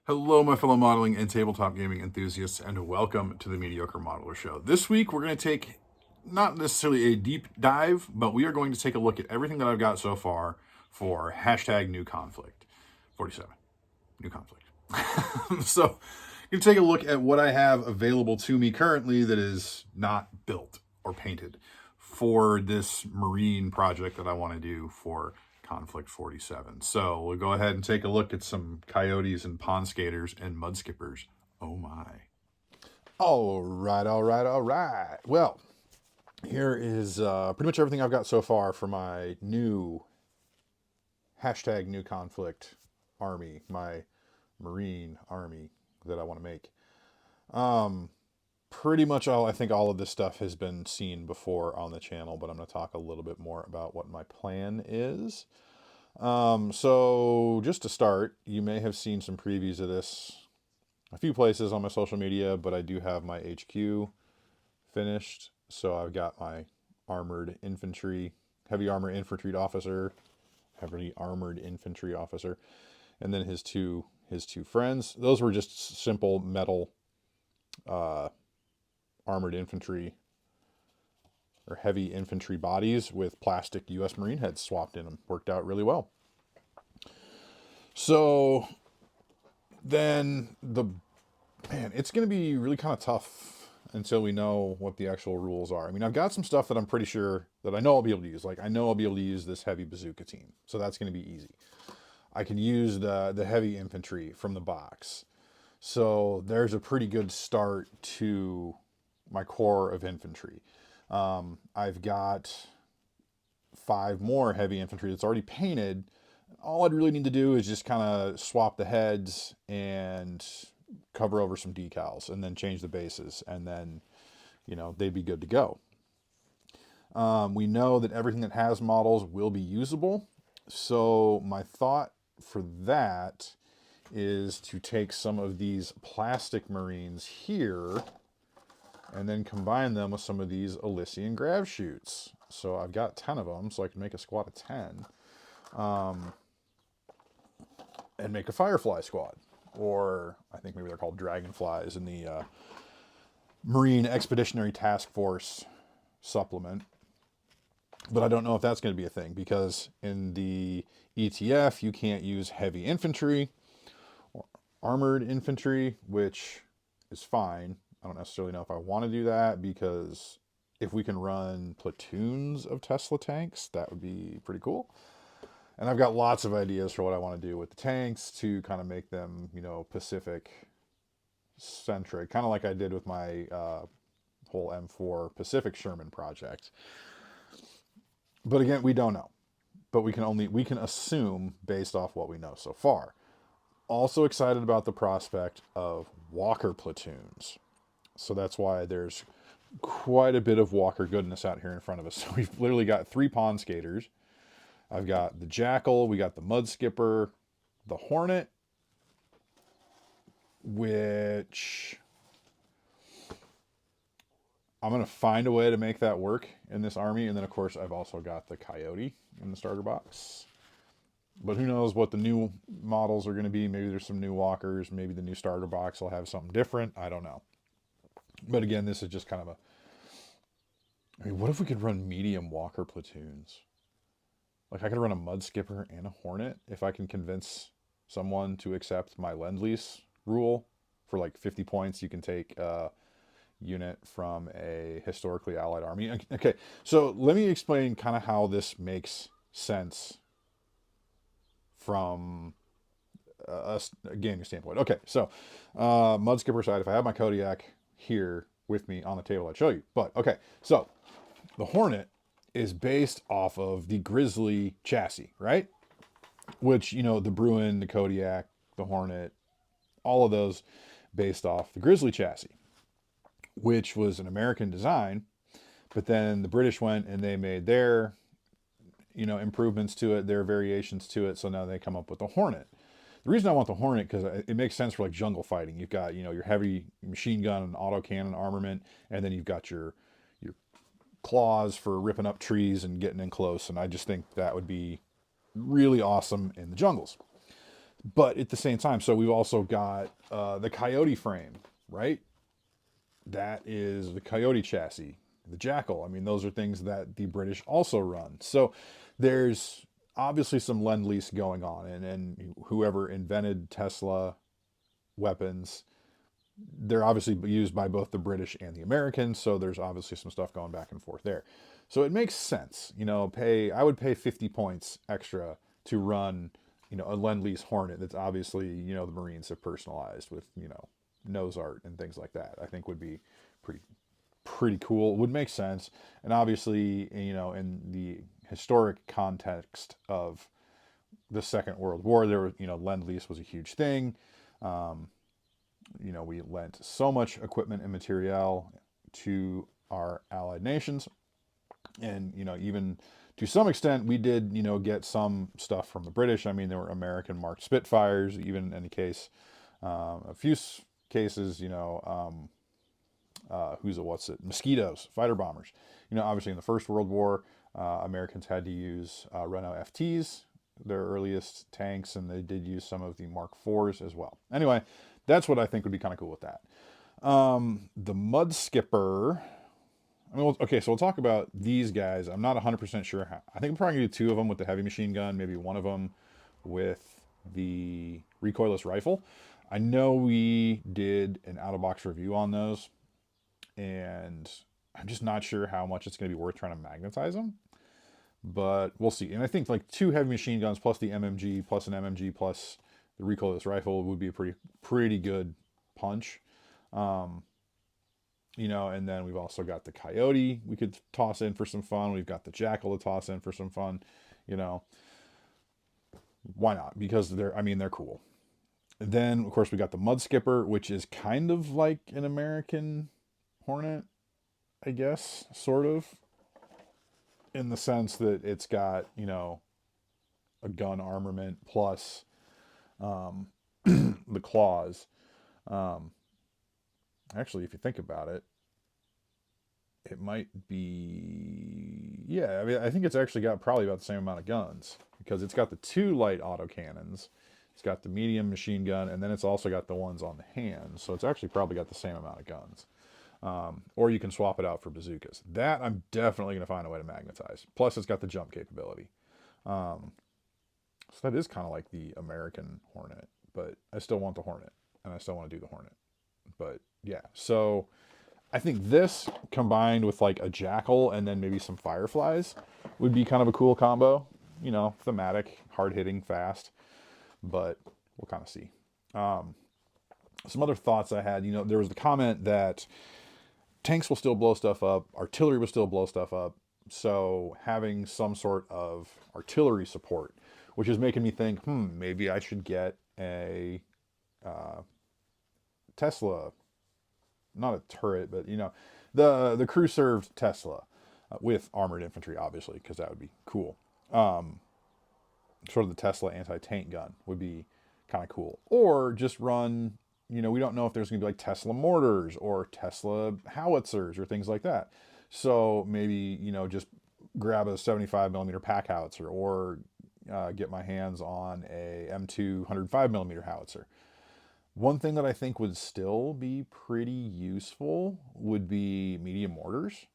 Hello, my fellow modeling and tabletop gaming enthusiasts, and welcome to the Mediocre Modeler Show. This week, we're going to take not necessarily a deep dive, but we are going to take a look at everything that I've got so far for hashtag new conflict 47. New conflict. So, I'm going to take a look at what I have available to me currently that is not built or painted for this marine project that I want to do for Konflikt 47. So we'll go ahead and take a look at some coyotes and Pondskaters and Mudskippers. Oh my. All right. Well, here is pretty much everything I've got so far for my new hashtag new conflict army, my marine army that I want to make. Pretty much I think all of this stuff has been seen before on the channel, but I'm going to talk a little bit more about what my plan is. So just to start, you may have seen some previews of this a few places on my social media, but I do have my HQ finished. So I've got my armored infantry, heavy armor infantry officer, and then his two friends. Those were just simple metal armored infantry or heavy infantry bodies with plastic U.S. Marine heads swapped in them. Worked out really well. So then it's going to be really kind of tough until we know what the actual rules are. I mean, I've got some stuff that I'm pretty sure that I know I'll be able to use. Like I know I'll be able to use this heavy bazooka team. So that's going to be easy. I can use the heavy infantry from the box. So there's a pretty good start to my core of infantry. I've got 5 more heavy infantry that's already painted. All I'd really need to do is just kind of swap the heads and cover over some decals and then change the bases, and then, they'd be good to go. We know that everything that has models will be usable. So my thought for that is to take some of these plastic Marines here and then combine them with some of these Elysian grav shoots. So I've got 10 of them, so I can make a squad of 10. And make a Firefly squad. Or I think maybe they're called Dragonflies in the Marine Expeditionary Task Force supplement. But I don't know if that's going to be a thing, because in the ETF, you can't use heavy infantry or armored infantry, which is fine. I don't necessarily know if I want to do that, because if we can run platoons of Tesla tanks, that would be pretty cool. And I've got lots of ideas for what I want to do with the tanks to kind of make them, Pacific centric, kind of like I did with my whole M4 Pacific Sherman project. But again, we don't know. But we can assume based off what we know so far. Also excited about the prospect of Walker platoons. So that's why there's quite a bit of Walker goodness out here in front of us. So we've literally got 3 Pondskaters. I've got the Jackal, we got the Mudskipper, the Hornet, which I'm going to find a way to make that work in this army. And then, of course, I've also got the Coyote in the starter box. But who knows what the new models are going to be. Maybe there's some new walkers. Maybe the new starter box will have something different. I don't know. But again, this is just kind of what if we could run medium walker platoons? Like I could run a Mudskipper and a Hornet if I can convince someone to accept my Lend-Lease rule. For like 50 points, you can take a unit from a historically allied army. Okay, so let me explain kind of how this makes sense from a gaming standpoint. Okay, so Mudskipper side, if I have my Kodiak here with me on the table, I'd show you. But okay, so the Hornet is based off of the Grizzly chassis, right? Which, the Bruin, the Kodiak, the Hornet, all of those based off the Grizzly chassis, which was an American design. But then the British went and they made their, improvements to it, their variations to it. So now they come up with the Hornet. The reason I want the Hornet, because it makes sense for like jungle fighting. You've got, your heavy machine gun and autocannon armament, and then you've got your claws for ripping up trees and getting in close. And I just think that would be really awesome in the jungles. But at the same time, so we've also got the Coyote frame, right? That is the Coyote chassis, the Jackal. I mean, those are things that the British also run. So there's obviously some lend lease going on, and whoever invented Tesla weapons, they're obviously used by both the British and the Americans. So there's obviously some stuff going back and forth there. So it makes sense, I would pay 50 points extra to run, a lend lease Hornet that's obviously, the Marines have personalized with, nose art and things like that. I think would be pretty pretty cool. Would make sense. And obviously, in the historic context of the Second World War, there was, lend lease was a huge thing. Um, we lent so much equipment and materiel to our allied nations, and even to some extent, we did get some stuff from the British. I mean, there were American marked Spitfires, even in the case, a few cases, what's it? Mosquitoes, fighter bombers. Obviously in the First World War, Americans had to use Renault FTs, their earliest tanks, and they did use some of the Mark IVs as well. Anyway, that's what I think would be kind of cool with that. The Mudskipper. I mean, okay, so we'll talk about these guys. I'm not 100% sure how. I think I'm probably going to do two of them with the heavy machine gun, maybe one of them with the recoilless rifle. I know we did an out of box review on those, and I'm just not sure how much it's going to be worth trying to magnetize them. But we'll see. And I think like two heavy machine guns plus the MMG plus an MMG plus the recoilless rifle would be a pretty good punch. Um, and then we've also got the Coyote we could toss in for some fun. We've got the Jackal to toss in for some fun. You know, why not? Because they're cool. And then of course we got the Mudskipper, which is kind of like an American Hornet, I guess, sort of, in the sense that it's got, a gun armament plus the claws. Um, Actually, if you think about it, it might be, yeah, I mean, I think it's actually got probably about the same amount of guns because it's got the two light autocannons, it's got the medium machine gun, and then it's also got the ones on the hands. So it's actually probably got the same amount of guns. Or you can swap it out for bazookas. That I'm definitely going to find a way to magnetize. Plus, it's got the jump capability. Um, so that is kind of like the American Hornet, but I still want the Hornet, and I still want to do the Hornet. But yeah, so I think this combined with like a Jackal and then maybe some Fireflies would be kind of a cool combo. Thematic, hard hitting, fast, but we'll kind of see. Um, some other thoughts I had, there was the comment that tanks will still blow stuff up, artillery will still blow stuff up. So having some sort of artillery support, which is making me think, maybe I should get a Tesla, not a turret, but the crew served Tesla with armored infantry, obviously, because that would be cool. Um, Sort of the Tesla anti-tank gun would be kind of cool, or just run. We don't know if there's going to be like Tesla mortars or Tesla howitzers or things like that. So maybe just grab a 75 millimeter pack howitzer, or get my hands on a M2 105 millimeter howitzer. One thing that I think would still be pretty useful would be medium mortars,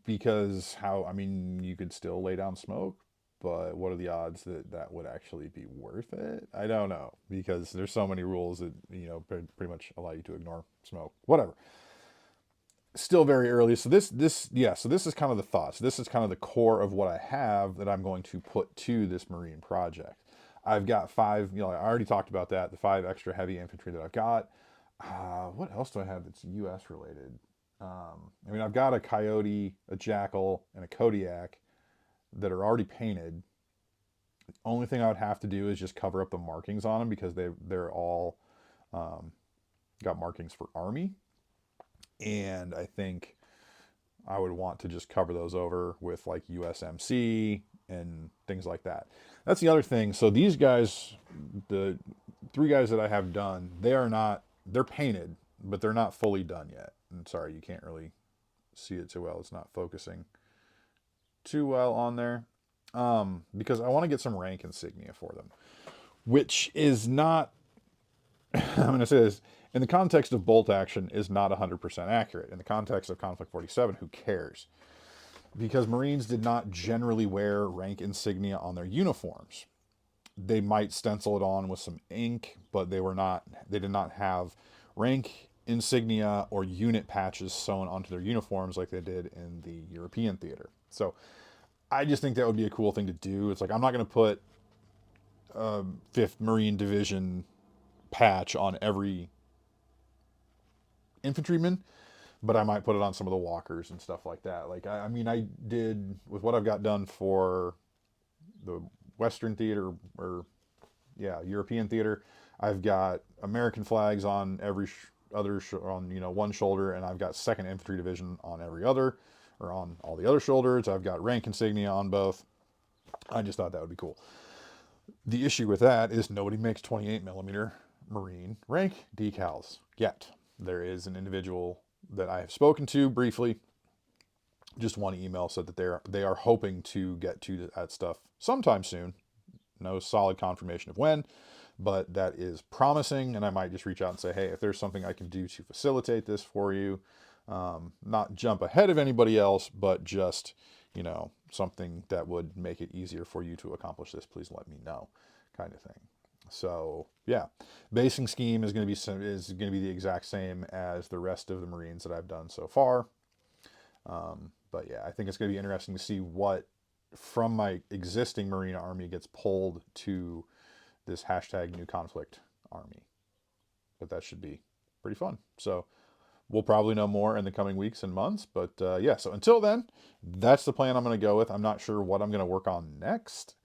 because you could still lay down smoke, but what are the odds that that would actually be worth it? I don't know, because there's so many rules that, pretty much allow you to ignore smoke, whatever. Still very early. So so this is kind of the thoughts. This is kind of the core of what I have that I'm going to put to this Marine project. I've got five, I already talked about that, the five extra heavy infantry that I've got. What else do I have that's US related? I've got a Coyote, a Jackal, and a Kodiak that are already painted. The only thing I would have to do is just cover up the markings on them, because they're all got markings for Army. And I think I would want to just cover those over with like USMC and things like that. That's the other thing. So these guys, the three guys that I have done, they're painted, but they're not fully done yet. I'm sorry, you can't really see it too well. It's not focusing too well on there. Because I want to get some rank insignia for them. which is not, I'm going to say this, in the context of bolt action, is not 100% accurate. In the context of Konflikt 47, who cares? Because Marines did not generally wear rank insignia on their uniforms. They might stencil it on with some ink, but they did not have rank insignia or unit patches sewn onto their uniforms like they did in the European theater. So I just think that would be a cool thing to do. It's like, I'm not going to put 5th Marine Division patch on every infantryman, but I might put it on some of the walkers and stuff like that. Like, I mean, I did with what I've got done for the Western theater, or European theater. I've got American flags on every on one shoulder, and I've got 2nd Infantry Division on every other, or on all the other shoulders. I've got rank insignia on both. I just thought that would be cool. The issue with that is nobody makes 28 millimeter Marine rank decals yet. There is an individual that I have spoken to briefly. Just one email said that they are hoping to get to that stuff sometime soon. No solid confirmation of when, but that is promising. And I might just reach out and say, hey, if there's something I can do to facilitate this for you, not jump ahead of anybody else, but just, something that would make it easier for you to accomplish this, please let me know, kind of thing. So yeah, basing scheme is going to be the exact same as the rest of the Marines that I've done so far. But yeah, I think it's going to be interesting to see what from my existing Marine army gets pulled to this hashtag new conflict army. But that should be pretty fun. So we'll probably know more in the coming weeks and months. But yeah, so until then, that's the plan I'm going to go with. I'm not sure what I'm going to work on next.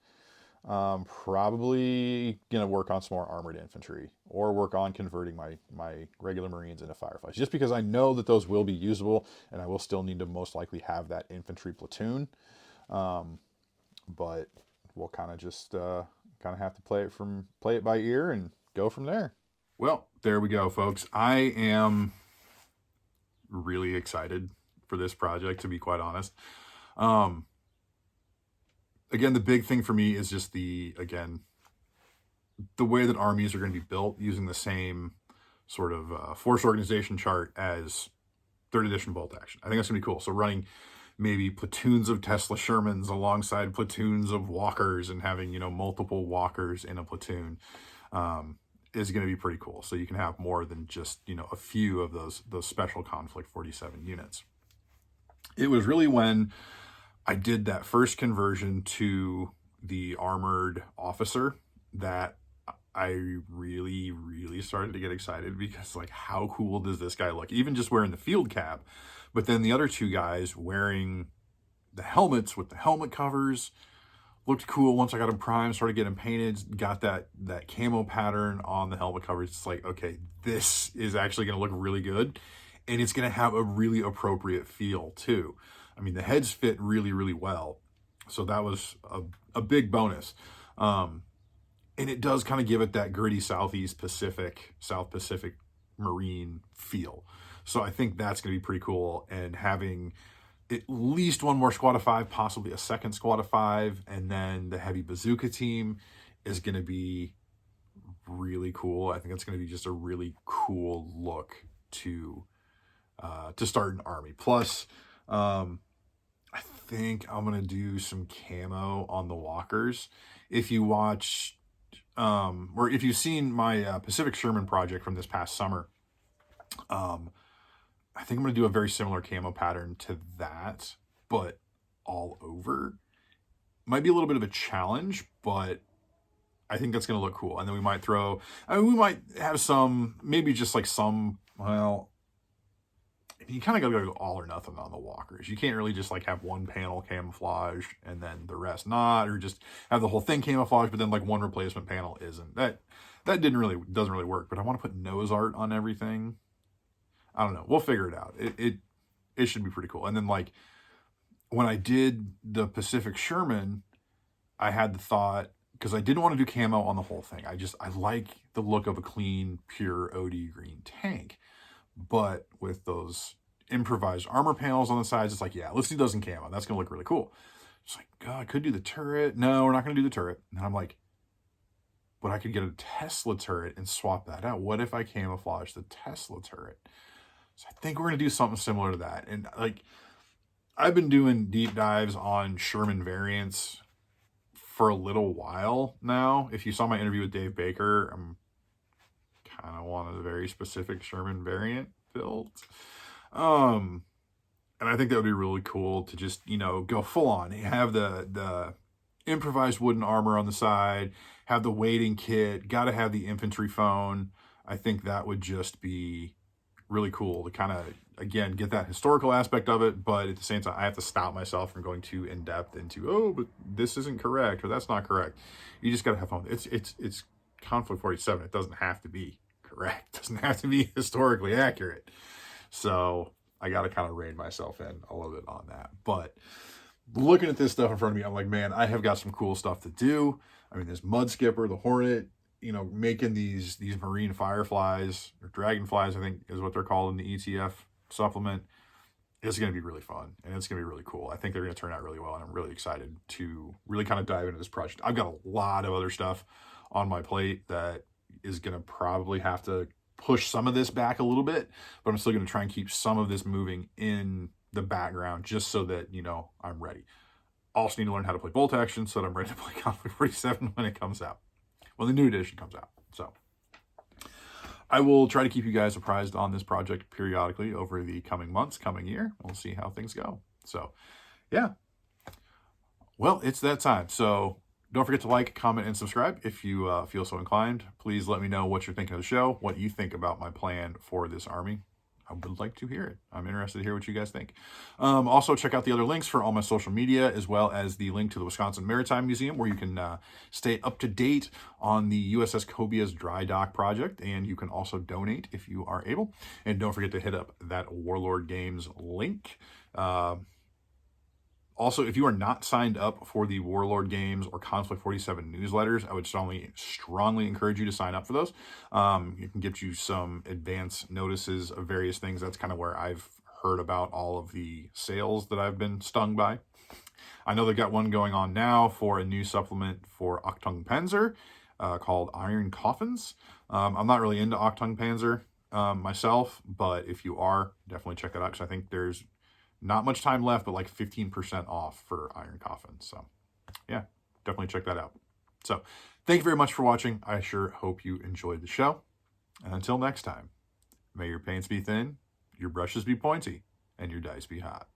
Probably going to work on some more armored infantry, or work on converting my regular Marines into Fireflies, just because I know that those will be usable, and I will still need to most likely have that infantry platoon. But we'll kind of just have to play it by ear and go from there. Well, there we go, folks. I am really excited for this project, to be quite honest. Again, the big thing for me is just the way that armies are going to be built using the same sort of force organization chart as 3rd edition bolt action. I think that's going to be cool. So running maybe platoons of Tesla Shermans alongside platoons of walkers, and having, multiple walkers in a platoon is going to be pretty cool. So you can have more than just, a few of those special Konflikt 47 units. It was really when I did that first conversion to the armored officer that I really, really started to get excited, because like, how cool does this guy look? Even just wearing the field cap, but then the other 2 guys wearing the helmets with the helmet covers looked cool. Once I got them primed, started getting painted, got that camo pattern on the helmet covers. It's like, okay, this is actually going to look really good, and it's going to have a really appropriate feel too. I mean, the heads fit really, really well. So that was a big bonus. And it does kind of give it that gritty South Pacific Marine feel. So I think that's going to be pretty cool. And having at least one more squad of 5, possibly a 2nd squad of 5, and then the heavy bazooka team is going to be really cool. I think it's going to be just a really cool look to start an army. Plus, I think I'm going to do some camo on the walkers. If you watch, or if you've seen my Pacific Sherman project from this past summer, I think I'm going to do a very similar camo pattern to that, but all over. Might be a little bit of a challenge, but I think that's going to look cool. And then we might we might have some, maybe just like some, well, you kind of got to go all or nothing on the walkers. You can't really just like have one panel camouflage and then the rest not, or just have the whole thing camouflage, but then like one replacement panel isn't. That doesn't really work. But I want to put nose art on everything. I don't know. We'll figure it out. It should be pretty cool. And then like when I did the Pacific Sherman, I had the thought, because I didn't want to do camo on the whole thing. I like the look of a clean, pure OD green tank. But with those improvised armor panels on the sides, it's like, yeah, let's do those in camo. That's going to look really cool. It's like, God, I could do the turret. No, we're not going to do the turret. And I'm like, but I could get a Tesla turret and swap that out. What if I camouflage the Tesla turret? So I think we're going to do something similar to that. And like, I've been doing deep dives on Sherman variants for a little while now. If you saw my interview with Dave Baker, I'm kind of want a very specific Sherman variant built. And I think that would be really cool to just, you know, go full on. Have the improvised wooden armor on the side, have the wading kit, got to have the infantry phone. I think that would just be really cool to kind of, again, get that historical aspect of it, but at the same time, I have to stop myself from going too in depth into, oh, but this isn't correct or that's not correct. You just got to have fun. It's Konflikt 47. It doesn't have to be correct. It doesn't have to be historically accurate. So I got to kind of rein myself in a little bit on that. But looking at this stuff in front of me, I'm like, man, I have got some cool stuff to do. I mean, this Mudskipper, the Hornet, you know, making these marine fireflies or dragonflies, I think is what they're called in the ETF supplement, is going to be really fun and it's going to be really cool. I think they're going to turn out really well, and I'm really excited to really kind of dive into this project. I've got a lot of other stuff on my plate that is going to probably have to push some of this back a little bit, but I'm still going to try and keep some of this moving in the background just so that, you know, I'm ready. Also need to learn how to play bolt action so that I'm ready to play Konflikt 47 when it comes out. When the new edition comes out. So I will try to keep you guys apprised on this project periodically over the coming months, coming year. We'll see how things go. So yeah. Well, it's that time. So don't forget to like, comment, and subscribe if you feel so inclined. Please let me know what you're thinking of the show, what you think about my plan for this army. I would like to hear it. I'm interested to hear what you guys think. Also, check out the other links for all my social media, as well as the link to the Wisconsin Maritime Museum, where you can stay up to date on the USS Cobia's dry dock project, and you can also donate if you are able. And don't forget to hit up that Warlord Games link. Also, if you are not signed up for the Warlord Games or Konflikt 47 newsletters, I would strongly encourage you to sign up for those. It can get you some advance notices of various things. That's kind of where I've heard about all of the sales that I've been stung by. I know they've got one going on now for a new supplement for Achtung Panzer called Iron Coffins. I'm not really into Achtung Panzer myself, but if you are, definitely check that out, because I think there's not much time left, but like 15% off for Iron Coffins. So yeah, definitely check that out. So thank you very much for watching. I sure hope you enjoyed the show. And until next time, may your paints be thin, your brushes be pointy, and your dice be hot.